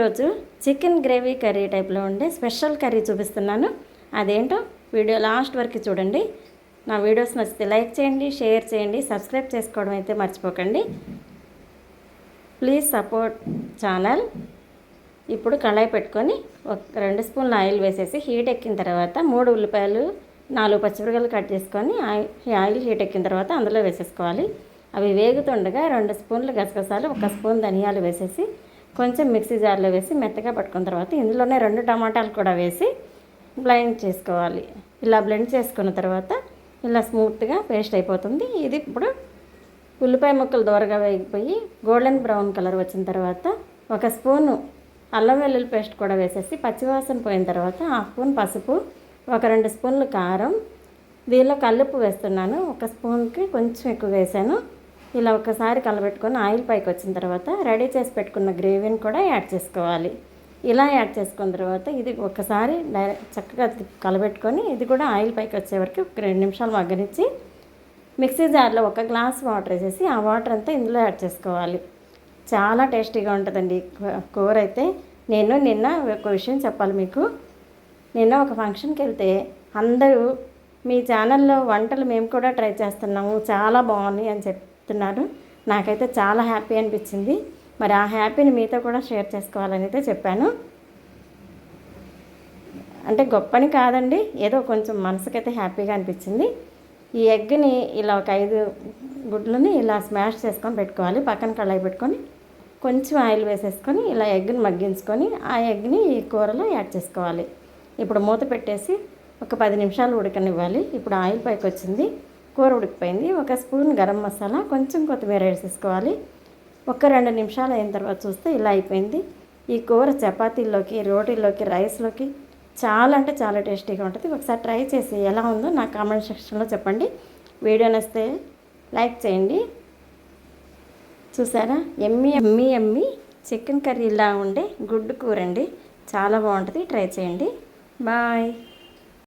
ఈరోజు chicken gravy curry టైప్లో ఉండే స్పెషల్ కర్రీ చూపిస్తున్నాను. అదేంటో వీడియో లాస్ట్ వరకు చూడండి. నా వీడియోస్ నచ్చితే లైక్ చేయండి, షేర్ చేయండి, సబ్స్క్రైబ్ చేసుకోవడం అయితే మర్చిపోకండి. Please support channel. ఇప్పుడు కళాయి పెట్టుకొని ఒక 2 స్పూన్ల ఆయిల్ వేసేసి హీట్ ఎక్కిన తర్వాత 3 ఉల్లిపాయలు 4 పచ్చిమిరపకాయలు కట్ చేసుకొని ఆయిల్ హీట్ ఎక్కిన తర్వాత అందులో వేసేసుకోవాలి. అవి వేగుతుండగా 2 స్పూన్లు గసగసాలు, 1 స్పూన్ ధనియాలు వేసేసి కొంచెం మిక్సీ జార్లో వేసి మెత్తగా పట్టుకున్న తర్వాత ఇందులోనే 2 టమాటాలు కూడా వేసి బ్లెండ్ చేసుకోవాలి. ఇలా బ్లెండ్ చేసుకున్న తర్వాత ఇలా స్మూత్గా పేస్ట్ అయిపోతుంది. ఇది ఇప్పుడు ఉల్లిపాయ ముక్కలు దోరగా వేగిపోయి గోల్డెన్ బ్రౌన్ కలర్ వచ్చిన తర్వాత 1 స్పూను అల్లం వెల్లుల్లి పేస్ట్ కూడా వేసేసి పచ్చివాసన పోయిన తర్వాత 1 స్పూన్ పసుపు, 2 స్పూన్లు కారం, దీనిలో కల్లుప్పు వేస్తున్నాను. 1 స్పూన్కి కొంచెం ఎక్కువ వేసాను. ఇలా ఒకసారి కలబెట్టుకొని ఆయిల్ పైకి వచ్చిన తర్వాత రెడీ చేసి పెట్టుకున్న గ్రేవీని కూడా యాడ్ చేసుకోవాలి. ఇలా యాడ్ చేసుకున్న తర్వాత ఇది ఒకసారి చక్కగా కలబెట్టుకొని ఇది కూడా ఆయిల్ పైకి వచ్చే వరకు ఒక 2 నిమిషాలు మగ్గనిచ్చి మిక్సీ జార్లో 1 గ్లాస్ వాటర్ వేసేసి ఆ వాటర్ అంతా ఇందులో యాడ్ చేసుకోవాలి. చాలా టేస్టీగా ఉంటుందండి కూర అయితే. నేను నిన్న ఒక విషయం చెప్పాలి మీకు. నిన్న ఒక ఫంక్షన్కి వెళ్తే అందరూ మీ ఛానల్లో వంటలు మేము కూడా ట్రై చేస్తున్నాము, చాలా బాగున్నాయి అని చెప్తున్నారు. నాకైతే చాలా హ్యాపీ అనిపించింది. మరి ఆ హ్యాపీని మీతో కూడా షేర్ చేసుకోవాలని అయితే చెప్పాను. అంటే గొప్పని కాదండి, ఏదో కొంచెం మనసుకైతే హ్యాపీగా అనిపించింది. ఈ ఎగ్ని ఇలా ఒక 5 గుడ్లని ఇలా స్మాష్ చేసుకొని పెట్టుకోవాలి. పక్కన కళాయి పెట్టుకొని కొంచెం ఆయిల్ వేసేసుకొని ఇలా ఎగ్ని మగ్గించుకొని ఆ ఎగ్ని ఈ కూరలో యాడ్ చేసుకోవాలి. ఇప్పుడు మూత పెట్టేసి ఒక 10 నిమిషాలు ఉడకనివ్వాలి. ఇప్పుడు ఆయిల్ పైకి వచ్చింది, కూర ఉడికిపోయింది. 1 స్పూన్ గరం మసాలా, కొంచెం కొత్తిమీర వేసేసుకోవాలి. ఒక 2 నిమిషాలు అయిన తర్వాత చూస్తే ఇలా అయిపోయింది. ఈ కూర చపాతీల్లోకి, రోటీల్లోకి, రైస్లోకి చాలా అంటే చాలా టేస్టీగా ఉంటుంది. ఒకసారి ట్రై చేసి ఎలా ఉందో నా కామెంట్ సెక్షన్లో చెప్పండి. వీడియో నచ్చితే లైక్ చేయండి. చూసారా, ఎమ్మి ఎమ్మి ఎమ్మి చికెన్ కర్రీ ఇలా ఉండే గుడ్డు కూర అండి. చాలా బాగుంటుంది, ట్రై చేయండి. బాయ్.